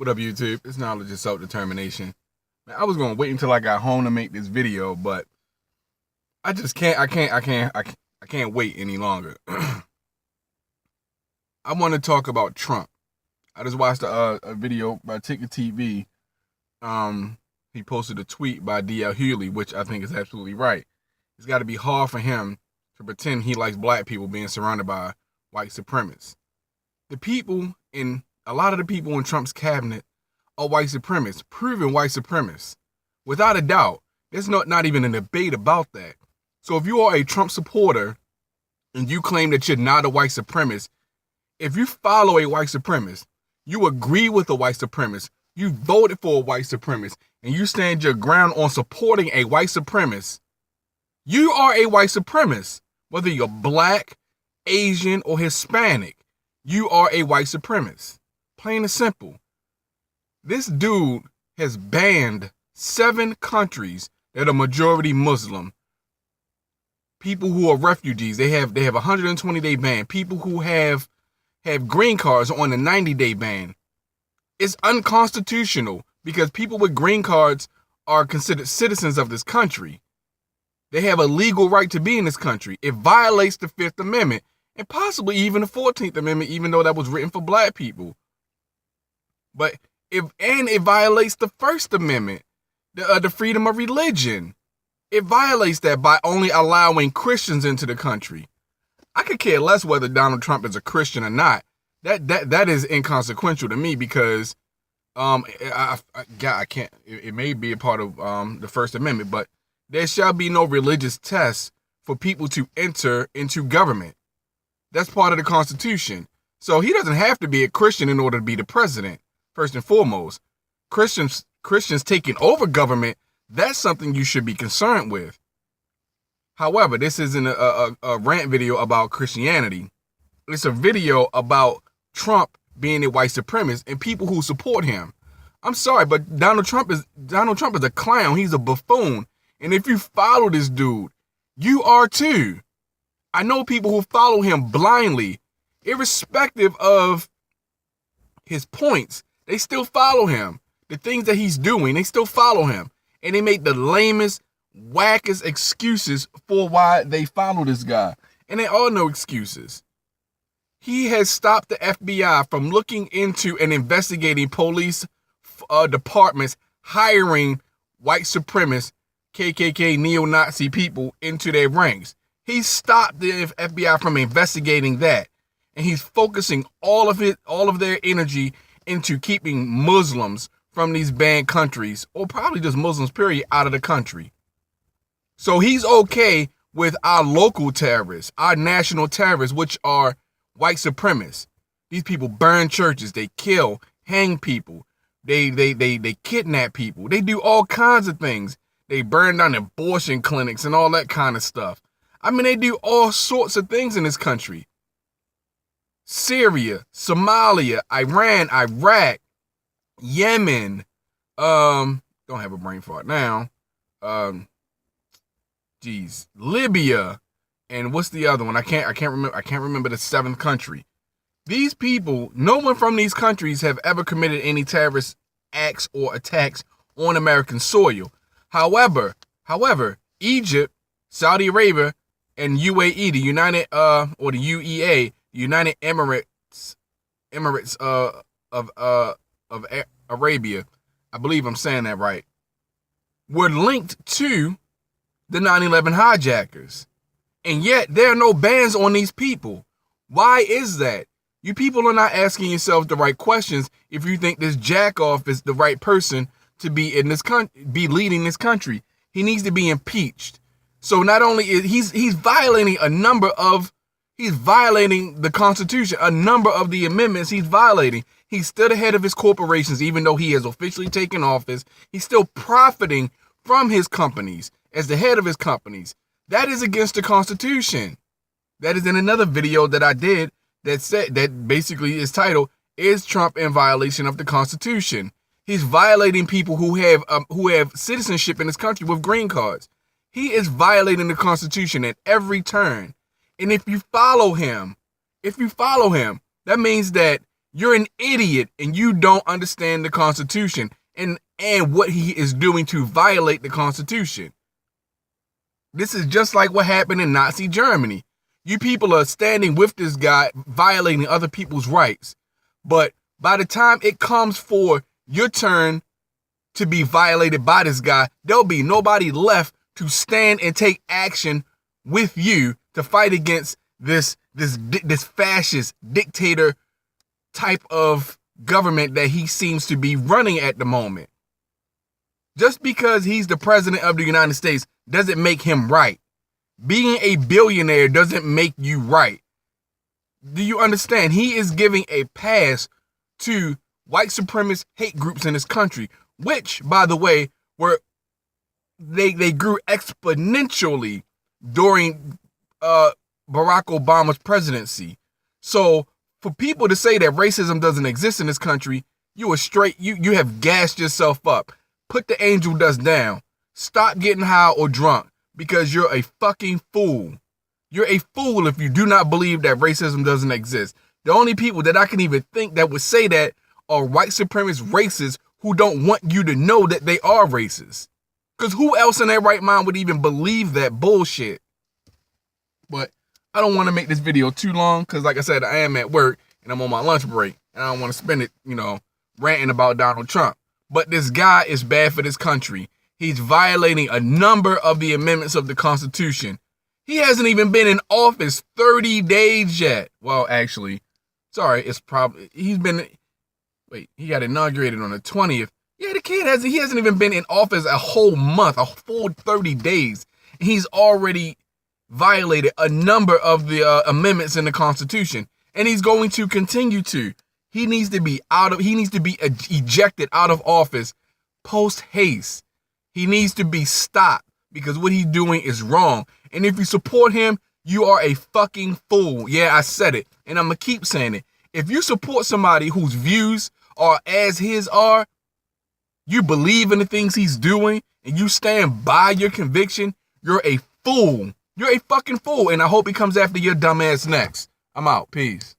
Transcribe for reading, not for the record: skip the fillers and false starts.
What up, YouTube? It's knowledge of self-determination. Man, I was gonna wait until I got home to make this video, but I just can't. I can't wait any longer. I want to talk about Trump. I just watched a video by Ticket TV. He posted a tweet by D.L. Hughley, which I think is absolutely right. It's got to be hard for him to pretend he likes black people being surrounded by white supremacists. A lot of the people in Trump's cabinet are white supremacists, proven white supremacists. Without a doubt, there's not even a debate about that. So if you are a Trump supporter and you claim that you're not a white supremacist, if you follow a white supremacist, you agree with a white supremacist, you voted for a white supremacist, and you stand your ground on supporting a white supremacist, you are a white supremacist. Whether you're black, Asian, or Hispanic, you are a white supremacist. Plain and simple. This dude has banned 7 countries that are majority Muslim. People who are refugees, they have a 120-day ban. People who have green cards on a 90-day ban. It's unconstitutional because people with green cards are considered citizens of this country. They have a legal right to be in this country. It violates the 5th Amendment and possibly even the 14th Amendment, even though that was written for black people. But it violates the First Amendment, the freedom of religion. It violates that by only allowing Christians into the country. I could care less whether Donald Trump is a Christian or not. That is inconsequential to me because I can't. It may be a part of the First Amendment, but there shall be no religious test for people to enter into government. That's part of the Constitution. So he doesn't have to be a Christian in order to be the president. First and foremost, Christians taking over government, that's something you should be concerned with. However, this isn't a rant video about Christianity. It's a video about Trump being a white supremacist and people who support him. I'm sorry, but Donald Trump is a clown. He's a buffoon. And if you follow this dude, you are too. I know people who follow him blindly, irrespective of his points. They still follow him. The things that he's doing, they still follow him. And they make the lamest, wackest excuses for why they follow this guy. And they are no excuses. He has stopped the FBI from looking into and investigating police departments hiring white supremacist, KKK, neo-Nazi people into their ranks. He stopped the FBI from investigating that. And he's focusing all of their energy into keeping Muslims from these banned countries, or probably just Muslims, period, out of the country. So he's okay with our local terrorists, our national terrorists, which are white supremacists. These people burn churches, they kill, hang people, they kidnap people, they do all kinds of things. They burn down abortion clinics and all that kind of stuff. I mean, they do all sorts of things in this country. Syria, Somalia, Iran, Iraq, Yemen, don't have a brain fart now. Libya, and what's the other one? I can't remember the 7th country. These people, no one from these countries have ever committed any terrorist acts or attacks on American soil. However, Egypt, Saudi Arabia, and UAE, the UEA, United Emirates of Arabia, I believe I'm saying that right, were linked to the 9/11 hijackers. And yet there are no bans on these people. Why is that? You people are not asking yourselves the right questions if you think this jackoff is the right person to be in this be leading this country. He needs to be impeached. So not only is he's violating he's violating the Constitution, a number of the amendments he's violating. He's still the head of his corporations, even though he has officially taken office. He's still profiting from his companies as the head of his companies. That is against the Constitution. That is in another video that I did that basically is titled, "Is Trump in violation of the Constitution?" He's violating people who have citizenship in this country with green cards. He is violating the Constitution at every turn. And if you follow him, that means that You're an idiot and you don't understand the Constitution and what he is doing to violate the Constitution. This is just like what happened in Nazi Germany. You people are standing with this guy, violating other people's rights. But by the time it comes for your turn to be violated by this guy, there'll be nobody left to stand and take action with you to fight against this fascist dictator type of government that he seems to be running at the moment. Just because he's the president of the United States doesn't make him right. Being a billionaire doesn't make you right. Do you understand? He is giving a pass to white supremacist hate groups in this country, which, by the way, they grew exponentially during Barack Obama's presidency. So for people to say that racism doesn't exist in this country, you have gassed yourself up. Put the angel dust down. Stop getting high or drunk because you're a fucking fool. You're a fool if you do not believe that racism doesn't exist. The only people that I can even think that would say that are white supremacist racists who don't want you to know that they are racist. Because who else in their right mind would even believe that bullshit? But I don't want to make this video too long because, like I said, I am at work and I'm on my lunch break. And I don't want to spend it, ranting about Donald Trump. But this guy is bad for this country. He's violating a number of the amendments of the Constitution. He hasn't even been in office 30 days yet. Well, actually, sorry, it's probably, he got inaugurated on the 20th. Yeah, the kid hasn't even been in office a whole month, a full 30 days. And he's already violated a number of the amendments in the Constitution. And he's going to continue to. He needs to be ejected out of office post haste. He needs to be stopped because what he's doing is wrong. And if you support him, you are a fucking fool. Yeah, I said it. And I'm going to keep saying it. If you support somebody whose views are as his are, you believe in the things he's doing, and you stand by your conviction, you're a fool. You're a fucking fool. And I hope he comes after your dumb ass next. I'm out. Peace.